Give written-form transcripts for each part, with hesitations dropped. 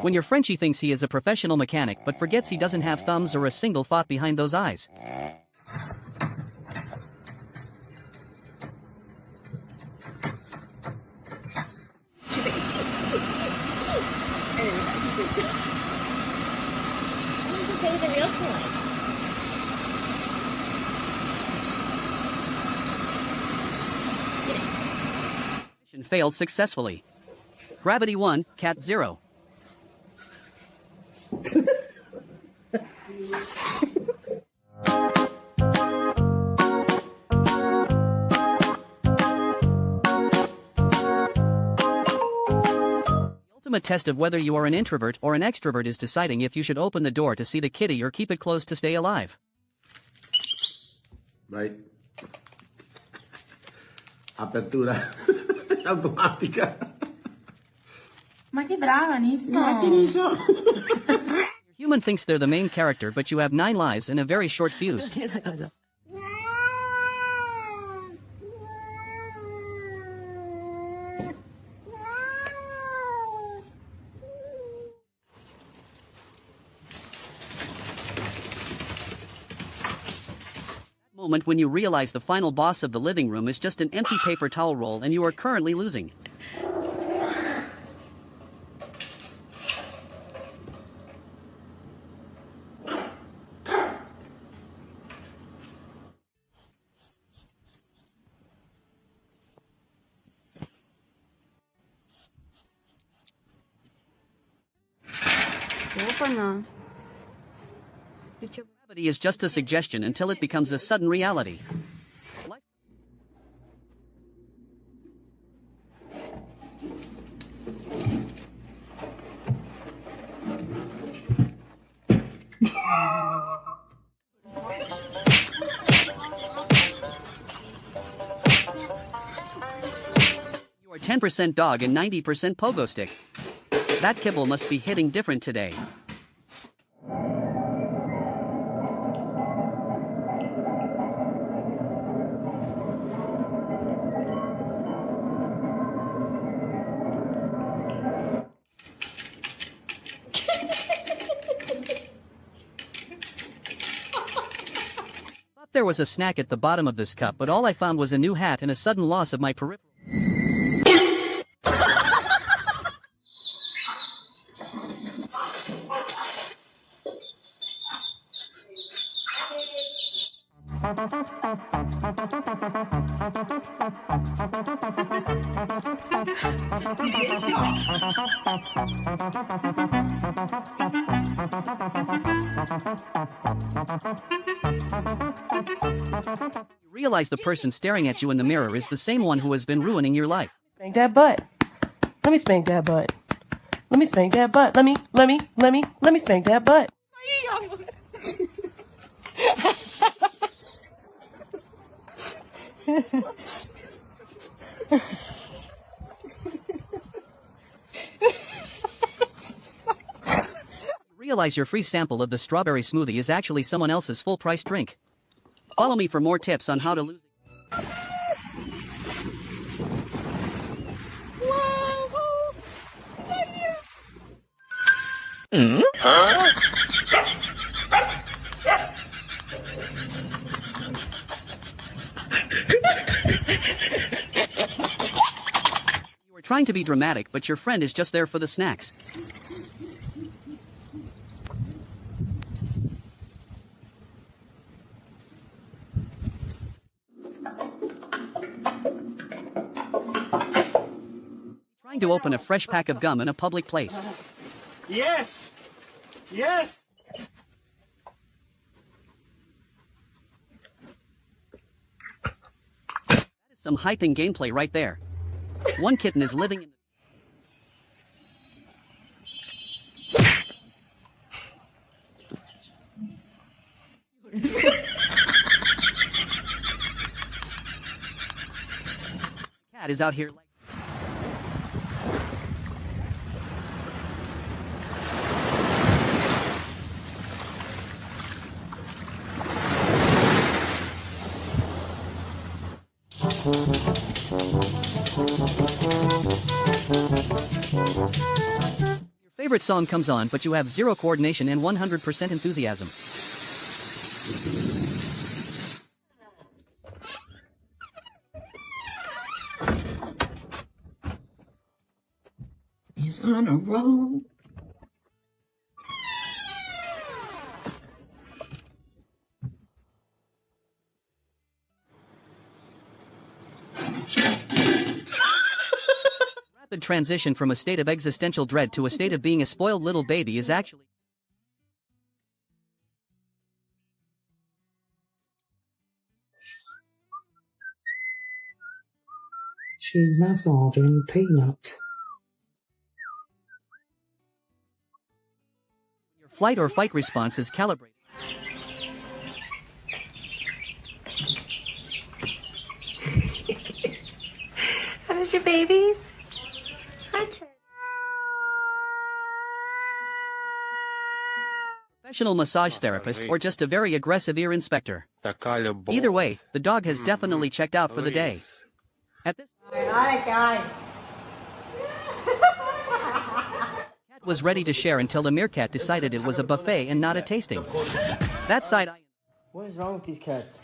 When your Frenchie thinks he is a professional mechanic but forgets he doesn't have thumbs or a single thought behind those eyes. Mission failed successfully. Gravity 1, Cat 0. The ultimate test of whether you are an introvert or an extrovert is deciding if you should open the door to see the kitty or keep it closed to stay alive. Right. Apertura automática. Ma che brava, Nisso! Your human thinks they're the main character, but you have 9 lives and a very short fuse. Moment when you realize the final boss of the living room is just an empty paper towel roll and you are currently losing. Opa, Gravity is just a suggestion until it becomes a sudden reality. You are 10% dog and 90% pogo stick. That kibble must be hitting different today. There was a snack at the bottom of this cup, but all I found was a new hat and a sudden loss of my peripheral. You realize the person staring at you in the mirror is the same one who has been ruining your life. Spank that butt. Let me spank that butt. Let me spank that butt. Let me spank that butt. Realize your free sample of the strawberry smoothie is actually someone else's full-price drink. Follow me for more tips on how to lose it. You were trying to be dramatic, but your friend is just there for the snacks. Trying to open a fresh pack of gum in a public place. Yes! Yes! That is some hyping gameplay right there. One kitten is living in cat is out here like your favorite song comes on, but you have zero coordination and 100% enthusiasm. He's on a roll. Rapid transition from a state of existential dread to a state of being a spoiled little baby is actually... She massaging Peanut. Your flight or fight response is calibrated. How's your babies? That's it. Professional massage therapist or just a very aggressive ear inspector. Either way, the dog has definitely checked out for the day. At this Cat was ready to share until the meerkat decided it was a buffet and not a tasting. That side eye. What is wrong with these cats?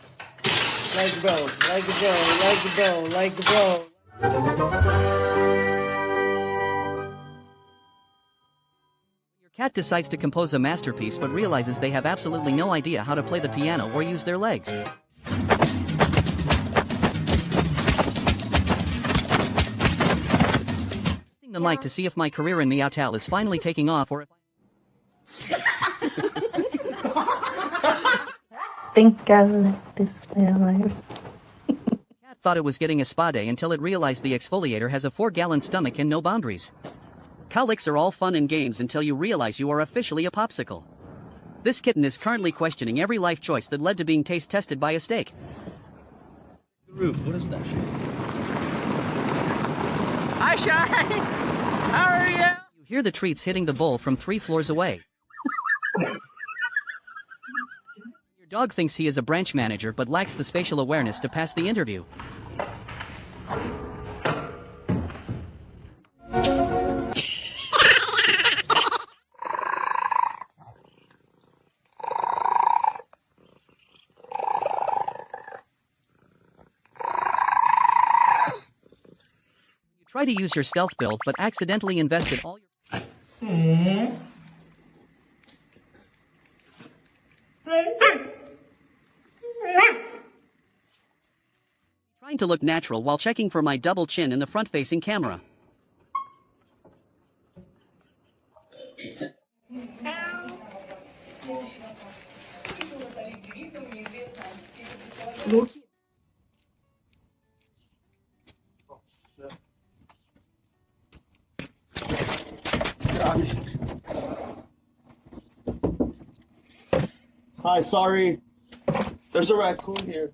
Like the bro, like the bro, like the bro, like the bro. Your cat decides to compose a masterpiece but realizes they have absolutely no idea how to play the piano or use their legs. The mic to see if my career in Meowtow is finally taking off or if Think I like this life. Cat thought it was getting a spa day until it realized the exfoliator has a 4-gallon stomach and no boundaries. Cowlicks are all fun and games until you realize you are officially a popsicle. This kitten is currently questioning every life choice that led to being taste tested by a steak. The roof, what is that? Hi, Shine! How are you? You hear the treats hitting the bowl from 3 floors away. Your dog thinks he is a branch manager but lacks the spatial awareness to pass the interview. Try to use your stealth build but accidentally invested all your... Trying to look natural while checking for my double chin in the front-facing camera. Hi, sorry. There's a raccoon here.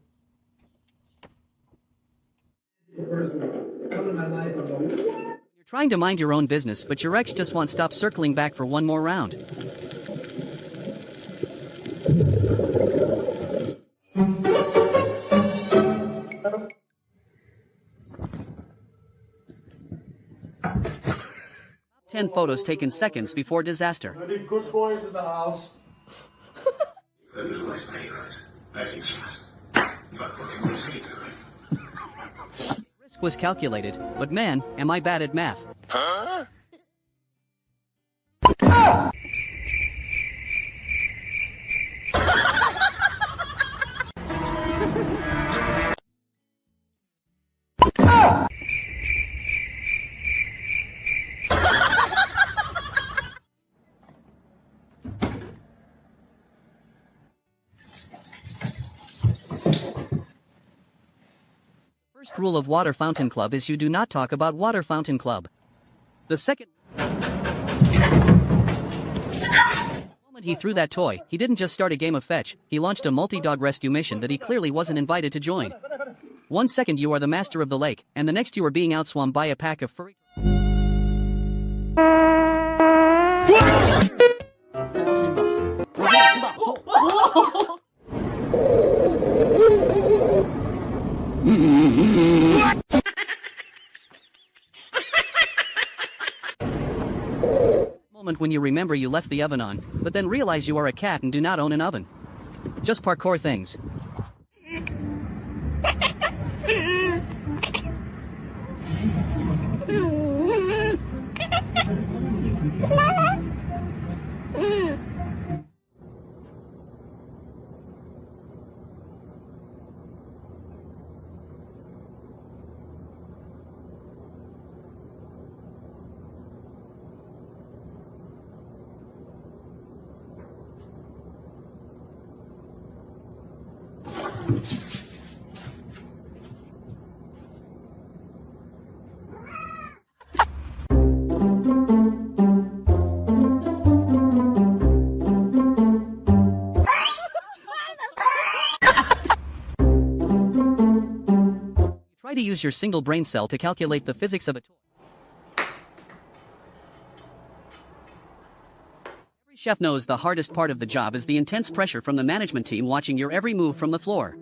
You're trying to mind your own business, but your ex just won't stop circling back for one more round. Top 10 photos taken seconds before disaster. Any good boys in the house? Risk was calculated, but man, am I bad at math. Huh? First rule of Water Fountain Club is you do not talk about Water Fountain Club. The second moment he threw that toy, he didn't just start a game of fetch, he launched a multi-dog rescue mission that he clearly wasn't invited to join. 1 second you are the master of the lake, and the next you are being outswum by a pack of furry... Moment when when you remember you left the oven on, but then realize you are a cat and do not own an oven. Just parkour things. Try to use your single brain cell to calculate the physics of a toy. Every chef knows the hardest part of the job is the intense pressure from the management team watching your every move from the floor.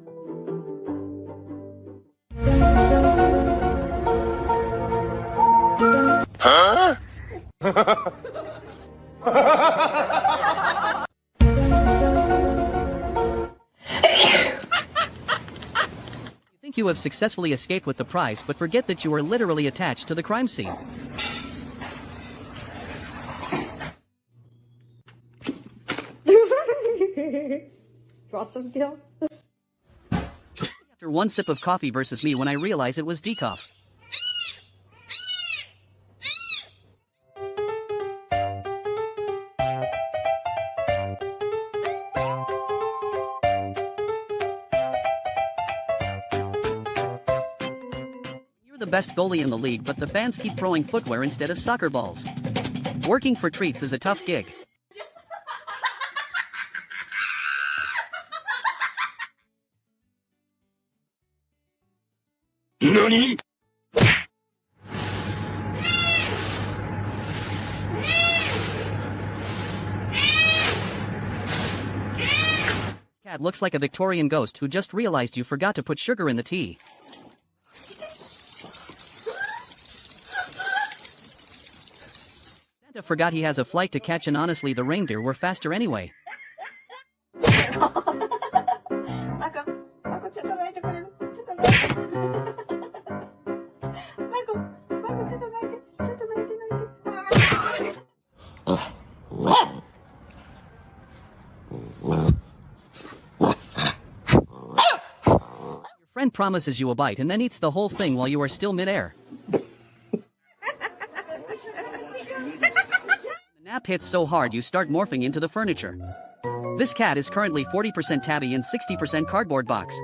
Huh? You think you have successfully escaped with the prize, but forget that you are literally attached to the crime scene. Got some skill. After one sip of coffee versus me when I realize it was decaf. You're the best goalie in the league, but the fans keep throwing footwear instead of soccer balls. Working for treats is a tough gig. NANI?! Cat looks like a Victorian ghost who just realized you forgot to put sugar in the tea. Santa forgot he has a flight to catch, and honestly the reindeer were faster anyway. Your friend promises you a bite and then eats the whole thing while you are still midair. The nap hits so hard you start morphing into the furniture. This cat is currently 40% tabby and 60% cardboard box.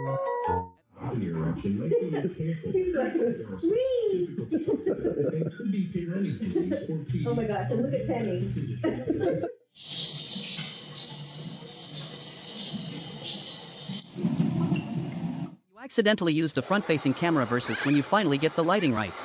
Oh my gosh, and look at Penny. You accidentally use the front-facing camera versus when you finally get the lighting right.